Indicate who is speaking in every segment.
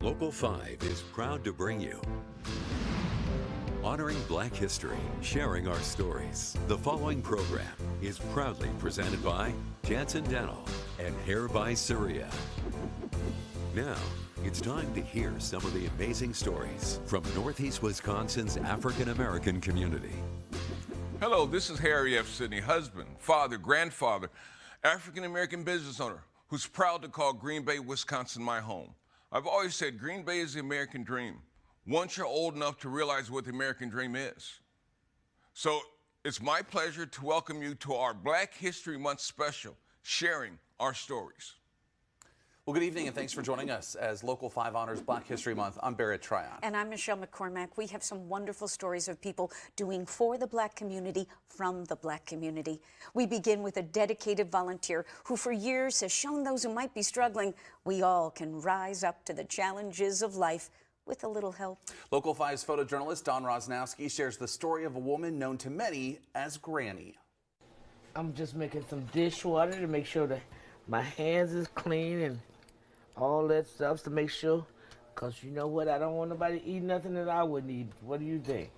Speaker 1: Local 5 is proud to bring you Honoring Black History, Sharing Our Stories. The following program is proudly presented by Janssen Dental and Hair by Surya. Now, it's time to hear some of the amazing stories from Northeast Wisconsin's African American community.
Speaker 2: Hello, this is Harry F. Sidney, husband, father, grandfather, African American business owner who's proud to call Green Bay, Wisconsin my home. I've always said Green Bay is the American dream, once you're old enough to realize what the American dream is. So it's my pleasure to welcome you to our Black History Month special, Sharing Our Stories.
Speaker 3: Well, good evening, and thanks for joining us as Local 5 honors Black History Month. I'm Barrett Tryon.
Speaker 4: And I'm Michelle McCormack. We have some wonderful stories of people doing for the Black community, from the Black community. We begin with a dedicated volunteer who for years has shown those who might be struggling we all can rise up to the challenges of life with a little help.
Speaker 3: Local 5's photojournalist Don Rosnowski shares the story of a woman known to many as Granny.
Speaker 5: I'm just making some dishwater to make sure that my hands is clean and all that stuff to make sure, because you know what, I don't want nobody to eat nothing that I wouldn't eat. What do you think?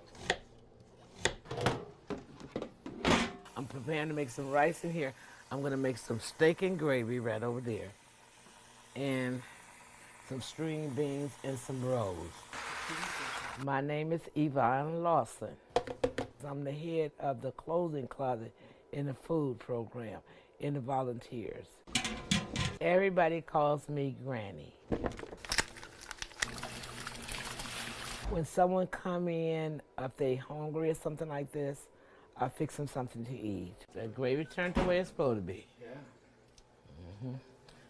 Speaker 5: I'm preparing to make some rice in here. I'm going to make some steak and gravy right over there. And some string beans and some rolls. My name is Yvonne Lawson. I'm the head of the clothing closet in the food program in the volunteers. Everybody calls me Granny. When someone come in, if they hungry or something like this, I fix them something to eat. The gravy turned the way it's supposed to be. Yeah.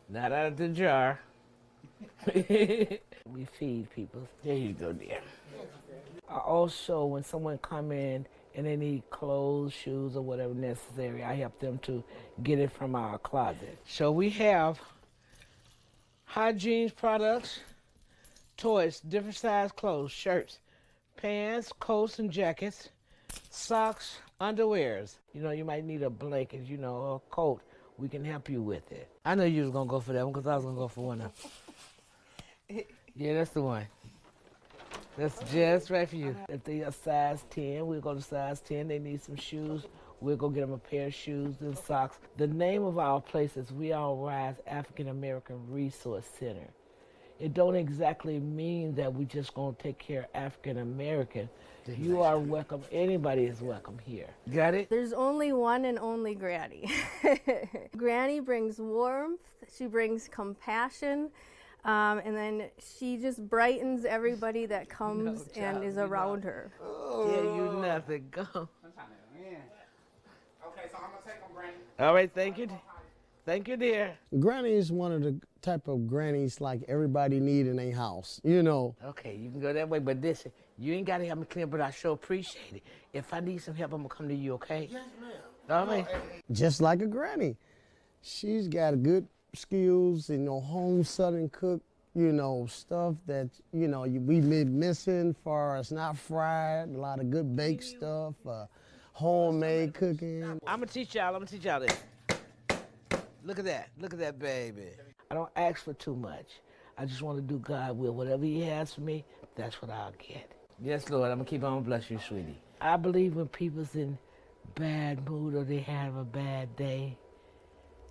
Speaker 5: Not out of the jar. We feed people. There you go, dear. Also, when someone come in and they need clothes, shoes, or whatever necessary, I help them to get it from our closet. So we have hygiene products, toys, different size clothes, shirts, pants, coats and jackets, socks, underwears. You know, you might need a blanket, you know, or a coat. We can help you with it. I know you was gonna go for that one because I was gonna go for one of them. Yeah, that's the one. That's just right for you. If they are size 10, we'll go to size 10. They need some shoes, we'll go get them a pair of shoes and socks. The name of our place is We All Rise African American Resource Center. It don't exactly mean that we just gonna take care of African American. You are welcome. Anybody is welcome here. Got it?
Speaker 6: There's only one and only Granny. Granny brings warmth, she brings compassion, and then she just brightens everybody that comes and is around her.
Speaker 5: Yeah, you nothing. Go.
Speaker 7: Okay, so I'm gonna take them, Granny.
Speaker 5: All right, thank you. Thank you, dear.
Speaker 8: Granny is one of the type of grannies like everybody need in their house, you know.
Speaker 5: Okay, you can go that way, but listen, you ain't got to help me clean, but I sure appreciate it. If I need some help, I'm going to come to you, okay?
Speaker 8: Yes, ma'am.
Speaker 5: All right.
Speaker 8: Just like a granny. She's got good skills, you know, home southern cook, you know, stuff that, you know, we been missing for us, not fried, a lot of good baked stuff, homemade cooking.
Speaker 5: I'm going to teach y'all this. Look at that, baby. I don't ask for too much. I just want to do God will. Whatever he has for me, that's what I'll get. Yes, Lord, I'm going to keep on blessing you, sweetie. I believe when people's in bad mood or they have a bad day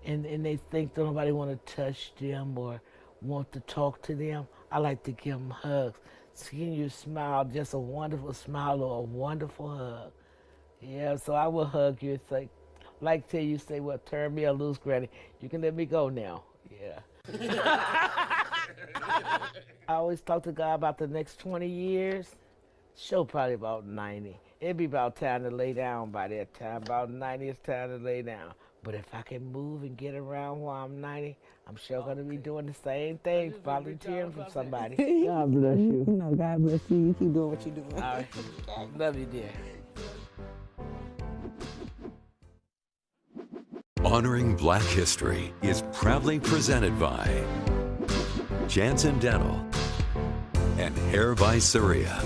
Speaker 5: and they think that nobody want to touch them or want to talk to them, I like to give them hugs. Seeing you smile, just a wonderful smile or a wonderful hug. Yeah, so I will hug you. It's like till you say, well, turn me or loose, Granny. You can let me go now. Yeah. I always talk to God about the next 20 years. Show probably about 90. It'd be about time to lay down by that time. About 90, it's time to lay down. But if I can move and get around while I'm 90, I'm sure going to be doing the same thing, volunteering for somebody. God bless you.
Speaker 9: No, God bless you. You keep doing what you're doing.
Speaker 5: All right. Love you, dear.
Speaker 1: Honoring Black History is proudly presented by Janssen Dental and Hair by Surya.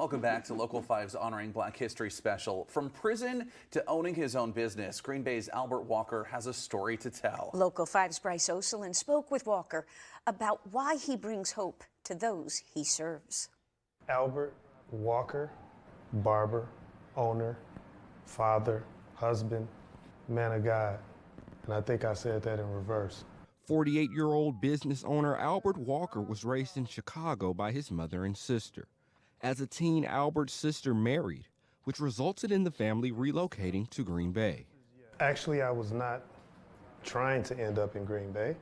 Speaker 3: Welcome back to Local 5's Honoring Black History special. From prison to owning his own business, Green Bay's Albert Walker has a story to tell.
Speaker 4: Local 5's Bryce Oselin spoke with Walker about why he brings hope to those he serves.
Speaker 7: Albert Walker, barber, owner, father, husband, man of God. And I think I said that in reverse.
Speaker 10: 48-year-old business owner Albert Walker was raised in Chicago by his mother and sister. As a teen, Albert's sister married, which resulted in the family relocating to Green Bay.
Speaker 7: Actually, I was not trying to end up in Green Bay,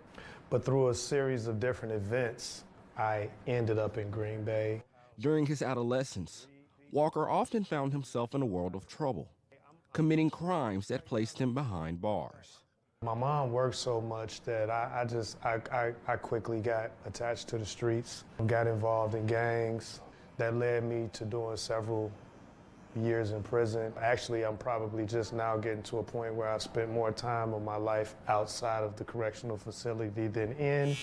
Speaker 7: but through a series of different events, I ended up in Green Bay.
Speaker 10: During his adolescence, Walker often found himself in a world of trouble, committing crimes that placed him behind bars.
Speaker 7: My mom worked so much that I quickly got attached to the streets, got involved in gangs. That led me to doing several years in prison. Actually, I'm probably just now getting to a point where I've spent more time of my life outside of the correctional facility than in.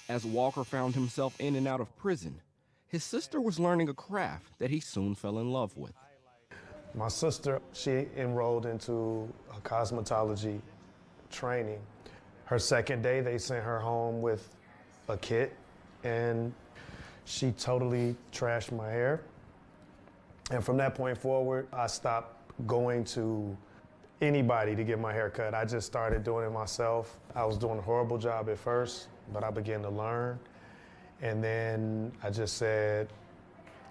Speaker 10: As Walker found himself in and out of prison, his sister was learning a craft that he soon fell in love with.
Speaker 7: My sister, she enrolled into a cosmetology training. Her second day, they sent her home with a kit, and she totally trashed my hair. And from that point forward, I stopped going to anybody to get my hair cut. I just started doing it myself. I was doing a horrible job at first, but I began to learn. And then I just said,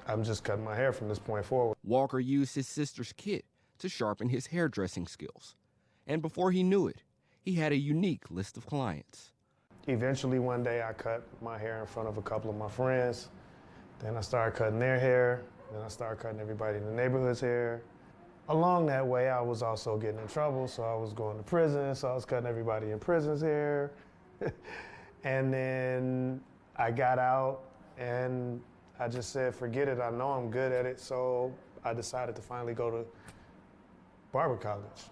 Speaker 7: I'm just cutting my hair from this point forward.
Speaker 10: Walker used his sister's kit to sharpen his hairdressing skills. And before he knew it, he had a unique list of clients.
Speaker 7: Eventually one day I cut my hair in front of a couple of my friends. Then I started cutting their hair. Then I started cutting everybody in the neighborhood's hair. Along that way, I was also getting in trouble, so I was going to prison, so I was cutting everybody in prison's hair. And then I got out and I just said, forget it, I know I'm good at it, so I decided to finally go to barber college.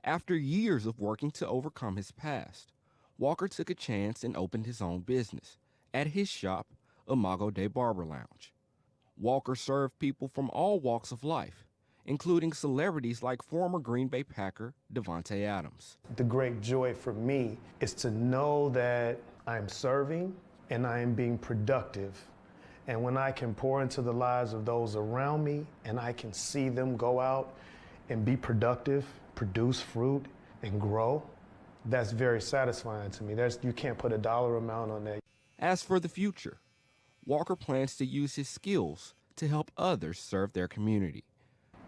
Speaker 10: After years of working to overcome his past, Walker took a chance and opened his own business at his shop, Imago Day Barber Lounge. Walker served people from all walks of life, including celebrities like former Green Bay Packer Davante Adams.
Speaker 7: The great joy for me is to know that I'm serving and I am being productive. And when I can pour into the lives of those around me and I can see them go out and be productive, produce fruit, and grow, that's very satisfying to me. You can't put a dollar amount on that.
Speaker 10: As for the future, Walker plans to use his skills to help others serve their community.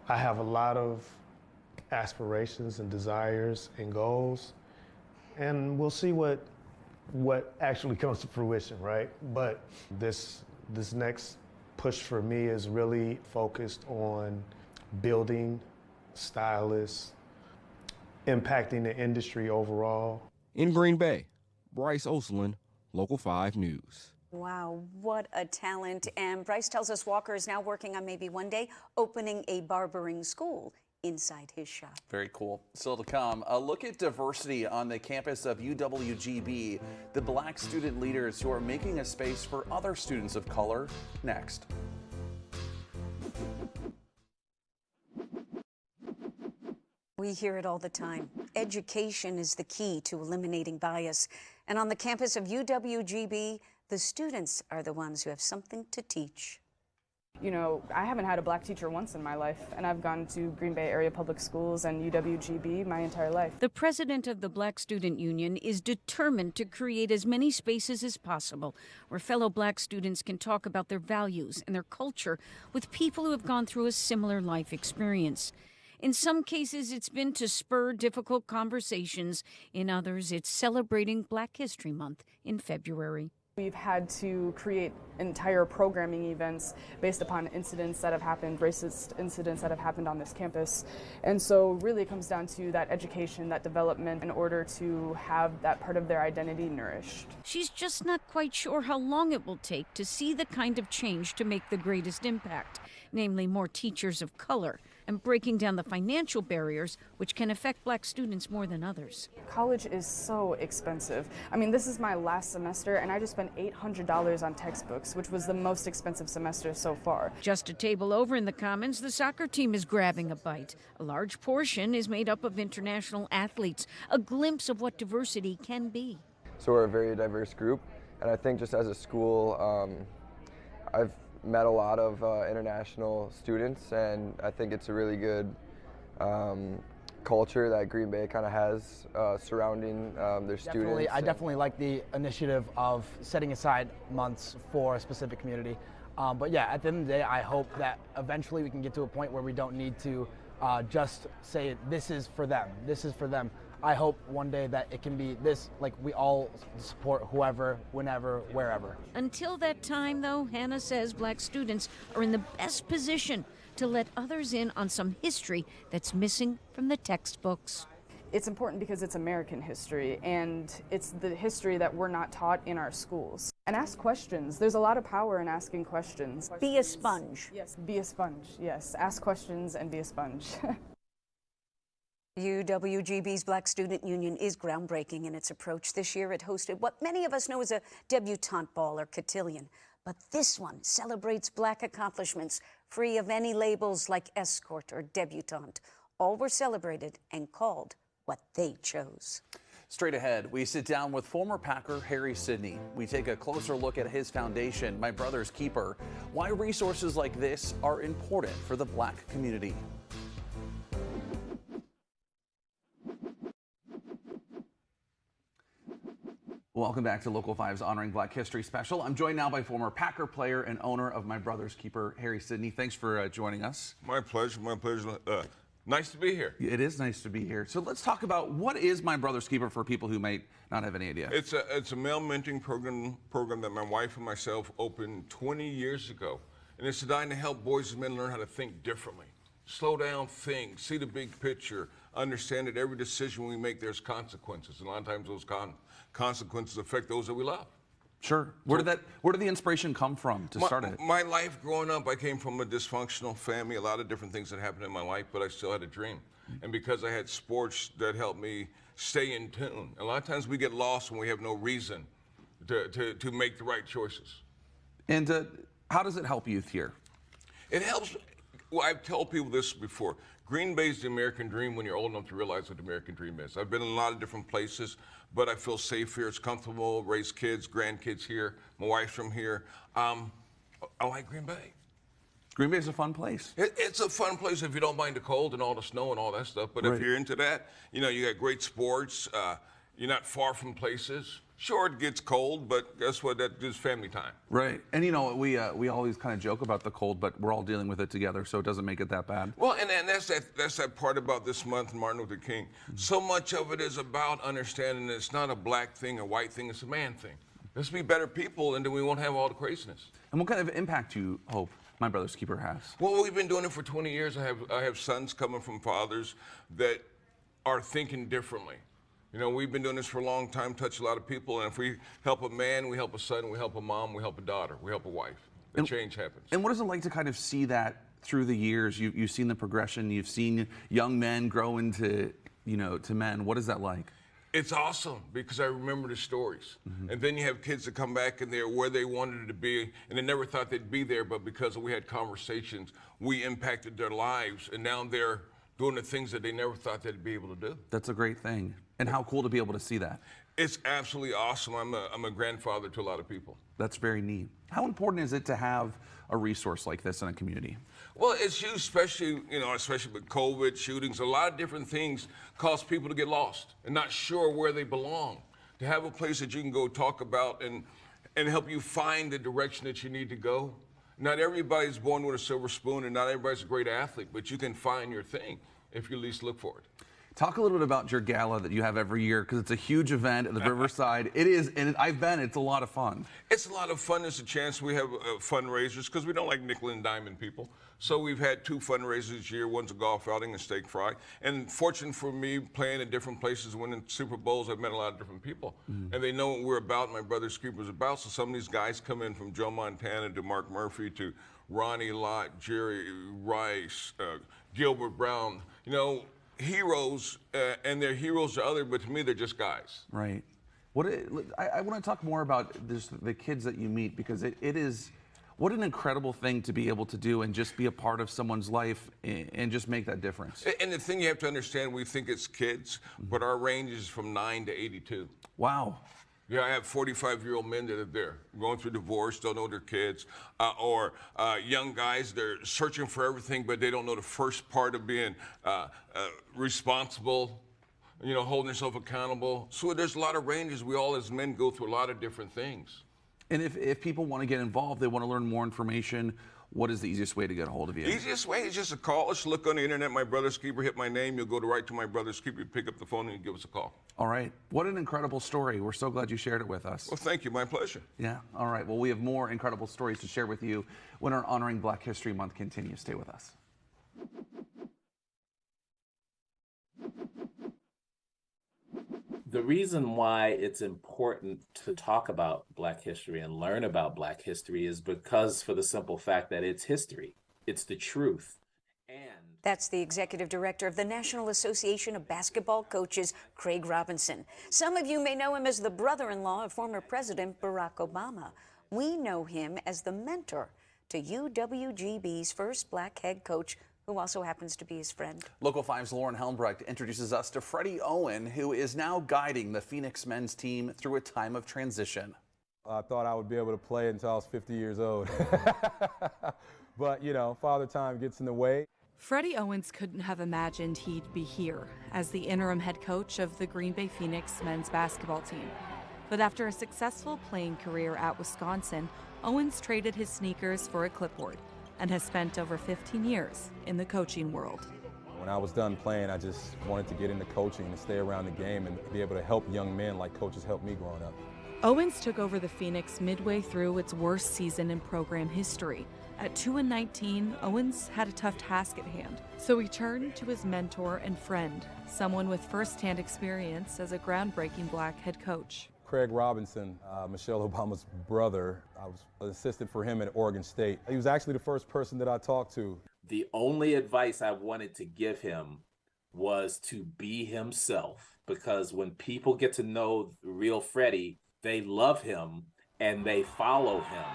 Speaker 7: I have a lot of aspirations and desires and goals, and we'll see what actually comes to fruition, right? But this next push for me is really focused on building stylists, impacting the industry overall.
Speaker 10: In Green Bay, Bryce Oselin, Local 5 News.
Speaker 4: Wow, what a talent. And Bryce tells us Walker is now working on maybe one day opening a barbering school inside his shop.
Speaker 3: Very cool. Still to come, a look at diversity on the campus of UWGB, the black student leaders who are making a space for other students of color, next.
Speaker 4: We hear it all the time. Education is the key to eliminating bias. And on the campus of UWGB, the students are the ones who have something to teach.
Speaker 11: You know, I haven't had a black teacher once in my life, and I've gone to Green Bay area public schools and UWGB my entire life.
Speaker 4: The president of the Black Student Union is determined to create as many spaces as possible where fellow black students can talk about their values and their culture with people who have gone through a similar life experience. In some cases, it's been to spur difficult conversations. In others, it's celebrating Black History Month in February.
Speaker 11: We've had to create entire programming events based upon incidents that have happened, racist incidents that have happened on this campus. And so really it comes down to that education, that development in order to have that part of their identity nourished.
Speaker 4: She's just not quite sure how long it will take to see the kind of change to make the greatest impact, namely more teachers of color, and breaking down the financial barriers which can affect black students more than others.
Speaker 11: College is so expensive. I mean, this is my last semester and I just spent $800 on textbooks, which was the most expensive semester so far.
Speaker 12: Just a table over in the Commons, the soccer team is grabbing a bite. A large portion is made up of international athletes, a glimpse of what diversity can be.
Speaker 13: So we're a very diverse group, and I think just as a school, I've met a lot of international students, and I think it's a really good culture that Green Bay kind of has surrounding their students.
Speaker 14: I definitely like the initiative of setting aside months for a specific community. But yeah, at the end of the day, I hope that eventually we can get to a point where we don't need to just say this is for them, this is for them. I hope one day that it can be this, like we all support whoever, whenever, wherever.
Speaker 12: Until that time, though, Hannah says black students are in the best position to let others in on some history that's missing from the textbooks.
Speaker 11: It's important because it's American history, and it's the history that we're not taught in our schools. And ask questions. There's a lot of power in asking questions.
Speaker 4: Be a sponge.
Speaker 11: Yes, be a sponge. Yes, ask questions and be a sponge.
Speaker 4: UWGB's Black Student Union is groundbreaking in its approach. This year it hosted what many of us know as a debutante ball or cotillion. But this one celebrates black accomplishments free of any labels like escort or debutante. All were celebrated and called what they chose.
Speaker 3: Straight ahead, we sit down with former Packer Harry Sidney. We take a closer look at his foundation, My Brother's Keeper, why resources like this are important for the black community. Welcome back to Local 5's Honoring Black History Special. I'm joined now by former Packer player and owner of My Brother's Keeper, Harry Sidney. Thanks for joining us.
Speaker 2: My pleasure, my pleasure. Nice to be here.
Speaker 3: It is nice to be here. So let's talk about what is My Brother's Keeper for people who might not have any idea.
Speaker 2: It's a male mentoring program that my wife and myself opened 20 years ago. And it's designed to help boys and men learn how to think differently. Slow down, think, see the big picture, understand that every decision we make, there's consequences. And a lot of times those consequences affect those that we love.
Speaker 3: Sure. Where did the inspiration come from to start it?
Speaker 2: My life growing up, I came from a dysfunctional family, a lot of different things that happened in my life, but I still had a dream. And because I had sports that helped me stay in tune. A lot of times we get lost when we have no reason to make the right choices.
Speaker 3: And how does it help youth here?
Speaker 2: It helps. Well, I've told people this before. Green Bay is the American dream when you're old enough to realize what the American dream is. I've been in a lot of different places, but I feel safe here. It's comfortable, raise kids, grandkids here. My wife's from here. I like Green Bay.
Speaker 3: Green Bay is a fun place.
Speaker 2: It's a fun place if you don't mind the cold and all the snow and all that stuff. But if you're into that, you know, you got great sports. You're not far from places. Sure, it gets cold, but guess what? That is family time.
Speaker 3: Right. And, you know, we always kind of joke about the cold, but we're all dealing with it together, so it doesn't make it that bad.
Speaker 2: Well, and that's that part about this month, Martin Luther King. So much of it is about understanding that it's not a black thing, a white thing, it's a man thing. Let's be better people, and then we won't have all the craziness.
Speaker 3: And what kind of impact do you hope My Brother's Keeper has?
Speaker 2: Well, we've been doing it for 20 years. I have sons coming from fathers that are thinking differently. You know, we've been doing this for a long time, touch a lot of people, and if we help a man, we help a son, we help a mom, we help a daughter, we help a wife. The change happens.
Speaker 3: And what is it like to kind of see that through the years? You've seen the progression, you've seen young men grow into, you know, to men. What is that like?
Speaker 2: It's awesome because I remember the stories. And then you have kids that come back and they're where they wanted to be, and they never thought they'd be there, but because we had conversations, we impacted their lives, and now they're doing the things that they never thought they'd be able to do.
Speaker 3: That's a great thing. And how cool to be able to see that.
Speaker 2: It's absolutely awesome. I'm a grandfather to a lot of people.
Speaker 3: That's very neat. How important is it to have a resource like this in a community?
Speaker 2: Well, it's huge, especially with COVID, shootings. A lot of different things cause people to get lost and not sure where they belong. To have a place that you can go talk about and help you find the direction that you need to go. Not everybody's born with a silver spoon, and not everybody's a great athlete, but you can find your thing if you at least look for it.
Speaker 3: Talk a little bit about your gala that you have every year, because it's a huge event at the Riverside. It is, and I've been, it's a lot of fun.
Speaker 2: It's a lot of fun. It's a chance. We have fundraisers, because we don't like nickel and diamond people. So we've had 2 fundraisers this year. One's a golf outing and steak fry. And fortunate for me, playing in different places, winning Super Bowls, I've met a lot of different people. And they know what we're about, My Brother's Keeper is about. So some of these guys come in from Joe Montana to Mark Murphy to Ronnie Lott, Jerry Rice, Gilbert Brown. You know, heroes, and they're heroes to others, but to me, they're just guys.
Speaker 3: Right. I want to talk more about the kids that you meet, because it is, what an incredible thing to be able to do and just be a part of someone's life and just make that difference.
Speaker 2: And the thing you have to understand, we think it's kids, but our range is from 9 to 82.
Speaker 3: Wow.
Speaker 2: Yeah, I have 45-year-old men that are there, going through divorce, don't know their kids, or young guys, they're searching for everything, but they don't know the first part of being responsible, you know, holding yourself accountable. So there's a lot of ranges. We all as men go through a lot of different things.
Speaker 3: And if people want to get involved, they want to learn more information, what is the easiest way to get a hold of you?
Speaker 2: Easiest way is just a call. Just look on the internet, My Brother's Keeper, hit my name. You'll go right to My Brother's Keeper, you pick up the phone and you give us a call.
Speaker 3: All right. What an incredible story. We're so glad you shared it with us.
Speaker 2: Well, thank you. My pleasure.
Speaker 3: Yeah. All right. Well, we have more incredible stories to share with you when our Honoring Black History Month continues. Stay with us.
Speaker 15: The reason why it's important to talk about Black history and learn about Black history is because, for the simple fact that it's history, it's the truth.
Speaker 4: That's the executive director of the National Association of Basketball Coaches, Craig Robinson. Some of you may know him as the brother-in-law of former President Barack Obama. We know him as the mentor to UWGB's first black head coach, who also happens to be his friend.
Speaker 3: Local 5's Lauren Helmbrecht introduces us to Freddie Owen, who is now guiding the Phoenix men's team through a time of transition.
Speaker 16: I thought I would be able to play until I was 50 years old. But, you know, father time gets in the way.
Speaker 17: Freddie Owens couldn't have imagined he'd be here as the interim head coach of the Green Bay Phoenix men's basketball team. But after a successful playing career at Wisconsin, Owens traded his sneakers for a clipboard and has spent over 15 years in the coaching world.
Speaker 16: When I was done playing, I just wanted to get into coaching and stay around the game and be able to help young men like coaches helped me growing up.
Speaker 17: Owens took over the Phoenix midway through its worst season in program history. At 2-19, Owens had a tough task at hand, so he turned to his mentor and friend, someone with first-hand experience as a groundbreaking black head coach.
Speaker 16: Craig Robinson, Michelle Obama's brother. I was an assistant for him at Oregon State. He was actually the first person that I talked to.
Speaker 15: The only advice I wanted to give him was to be himself, because when people get to know the real Freddie, they love him and they follow him.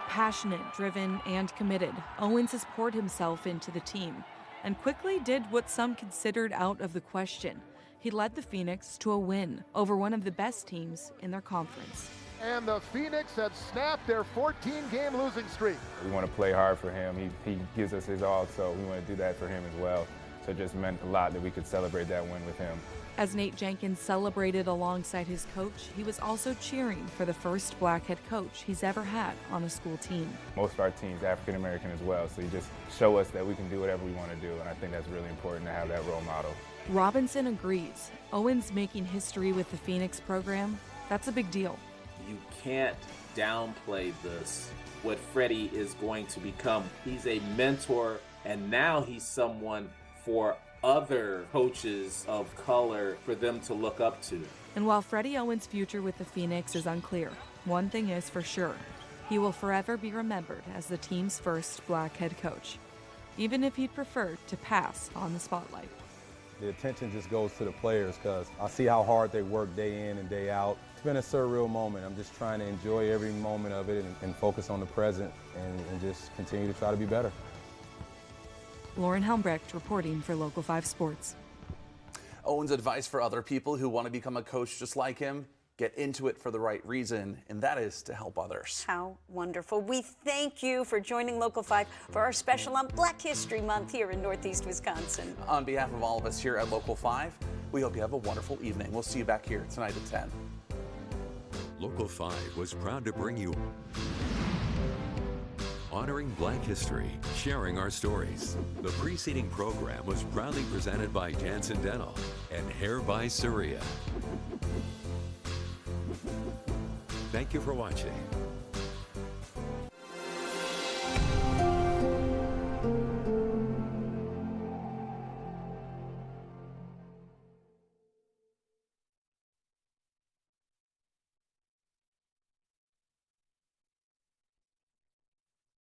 Speaker 17: Passionate, driven, and committed, Owens has poured himself into the team and quickly did what some considered out of the question. He led the Phoenix to a win over one of the best teams in their conference.
Speaker 18: And the Phoenix have snapped their 14-game losing streak.
Speaker 19: We want to play hard for him. He gives us his all, so we want to do that for him as well. So it just meant a lot that we could celebrate that win with him.
Speaker 17: As Nate Jenkins celebrated alongside his coach, he was also cheering for the first black head coach he's ever had on a school team.
Speaker 19: Most of our team's African American as well, so you just show us that we can do whatever we want to do, and I think that's really important to have that role model.
Speaker 17: Robinson agrees. Owens making history with the Phoenix program, that's a big deal.
Speaker 15: You can't downplay this, what Freddie is going to become. He's a mentor, and now he's someone for other coaches of color for them to look up to.
Speaker 17: And while Freddie Owens' future with the Phoenix is unclear, one thing is for sure. He will forever be remembered as the team's first black head coach, even if he'd prefer to pass on the spotlight.
Speaker 16: The attention just goes to the players because I see how hard they work day in and day out. It's been a surreal moment. I'm just trying to enjoy every moment of it and focus on the present and just continue to try to be better.
Speaker 17: Lauren Helmbrecht reporting for Local 5 Sports.
Speaker 3: Owen's advice for other people who want to become a coach just like him: get into it for the right reason, and that is to help others.
Speaker 4: How wonderful. We thank you for joining Local 5 for our special on Black History Month here in Northeast Wisconsin.
Speaker 3: On behalf of all of us here at Local 5, we hope you have a wonderful evening. We'll see you back here tonight at 10.
Speaker 1: Local 5 was proud to bring you Honoring Black History, Sharing Our Stories. The preceding program was proudly presented by Janssen Dental and Hair by Surya. Thank you for watching.